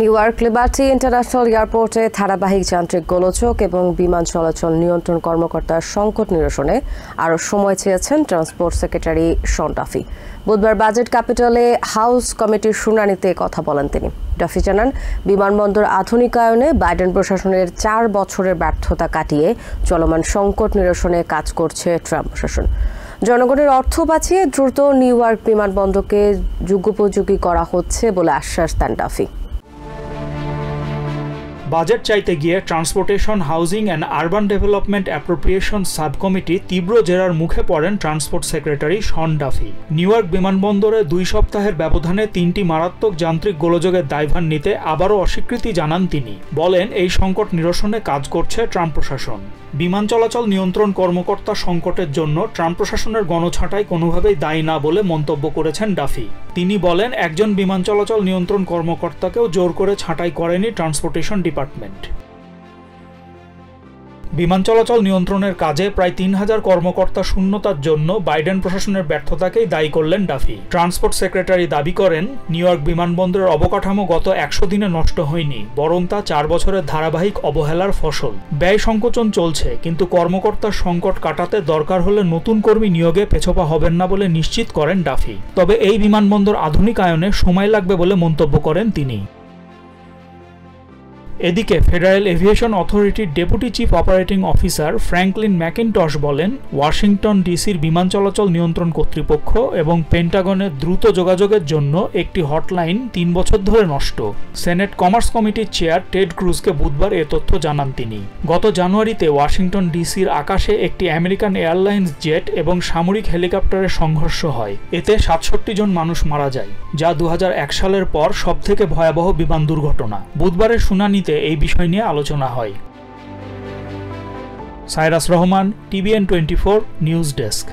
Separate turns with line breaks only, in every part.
New York liberty international এয়ারপোর্টে ধারাবাহিক যান্ত্রিক গোলযোগ এবং বিমান চলাচল নিয়ন্ত্রণ কর্মকর্তার সংকট নিরসনে আরও সময় চেয়েছেন ট্রান্সপোর্ট সেক্রেটারি শন ডাফি। বুধবার বাজেট ক্যাপিটালে হাউস কমিটির শুনানিতে কথা বলেন তিনি। ডাফি জানান, বিমানবন্দর আধুনিকায়নে বাইডেন প্রশাসনের 4 বছরের ব্যর্থতা কাটিয়ে চলমান সংকট নিরসনে কাজ করছে ট্রাম্প প্রশাসন। জনগণের অর্থ বাঁচিয়ে দ্রুত নিউইয়র্ক বিমানবন্দরকে যুগোপযোগী করা হচ্ছে বলে আশ্বাস দেন ডাফি।
বাজেট চাইতে গিয়ে transportation, housing and urban development appropriation subcommittee তীব্র জেরার মুখে পড়েন transport secretary Sean Duffy. New York বিমানবন্দরে 2 সপ্তাহের ব্যবধানে 3টি মারাত্মক যান্ত্রিক গোলযোগের দায়ভার নিতে আবারও অস্বীকৃতি জানান তিনি। বলেন, এই সংকট নিরসনে কাজ করছে ট্রাম্প প্রশাসন। বিমান চলাচল নিয়ন্ত্রণ কর্মকর্তা সংকটের জন্য ট্রাম্প প্রশাসনের গণছাঁটাই কোনোভাবেই দায়ী না বলে মন্তব্য করেছেন ডাফি। তিনি বলেন, একজন বিমান চলাচল নিয়ন্ত্রণ কর্মকর্তাকেও জোর করে ছাঁটাই করেনি ট্রান্সপোর্টেশন ডিপার্টমেন্ট। বিমান চলাচল নিয়ন্ত্রণের কাজে প্রায় 3000 কর্মকর্তা শূন্যতার জন্য বাইডেন প্রশাসনের ব্যর্থতাকেই দায়ী করলেন ডাফি। ট্রান্সপোর্ট সেক্রেটারি দাবি করেন, নিউইয়র্ক বিমানবন্দরের অবকাঠামো গত 100 দিনে নষ্ট হয়নি, বরং তা 4 বছরের ধারাবাহিক অবহেলার ফসল। ব্যয় সংকোচন চলছে, কিন্তু কর্মকর্তার সংকট কাটাতে দরকার হলে নতুন কর্মী নিয়োগে পেছপা হবেন না বলে নিশ্চিত করেন ডাফি। তবে এই বিমানবন্দর আধুনিকায়নে সময় লাগবে বলে মন্তব্য করেন তিনি। এদিকে ফেডারেল এভিয়েশন অথরিটির deputy chief operating officer Franklin Macintosh বলেন, ওয়াশিংটন ডিসির বিমান চলাচল নিয়ন্ত্রণ কর্তৃপক্ষ এবং পেন্টাগনের দ্রুত যোগাযোগের জন্য একটি হটলাইন 3 বছর ধরে নষ্ট। সেনেট কমার্স কমিটির চেয়ার টেড ক্রুজকে বুধবার এ তথ্য জানান তিনি। গত জানুয়ারিতে ওয়াশিংটন ডিসির আকাশে একটি আমেরিকান এয়ারলাইন্স জেট এবং সামরিক হেলিকপ্টারের সংঘর্ষ হয়। এতে 67 জন মানুষ মারা যায়, যা 2001 সালের পর সবথেকে ভয়াবহ বিমান দুর্ঘটনা। বুধবারের শুনানি এই বিষয় নিয়ে আলোচনা হয়। Cyrus Rahman, TVN 24 news desk.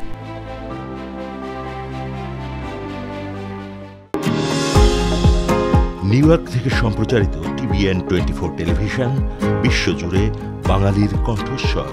New York থেকে সম্প্রচারিত TVN 24 টেলিভিশন বিশ্বজুড়ে বাঙালির কণ্ঠস্বর।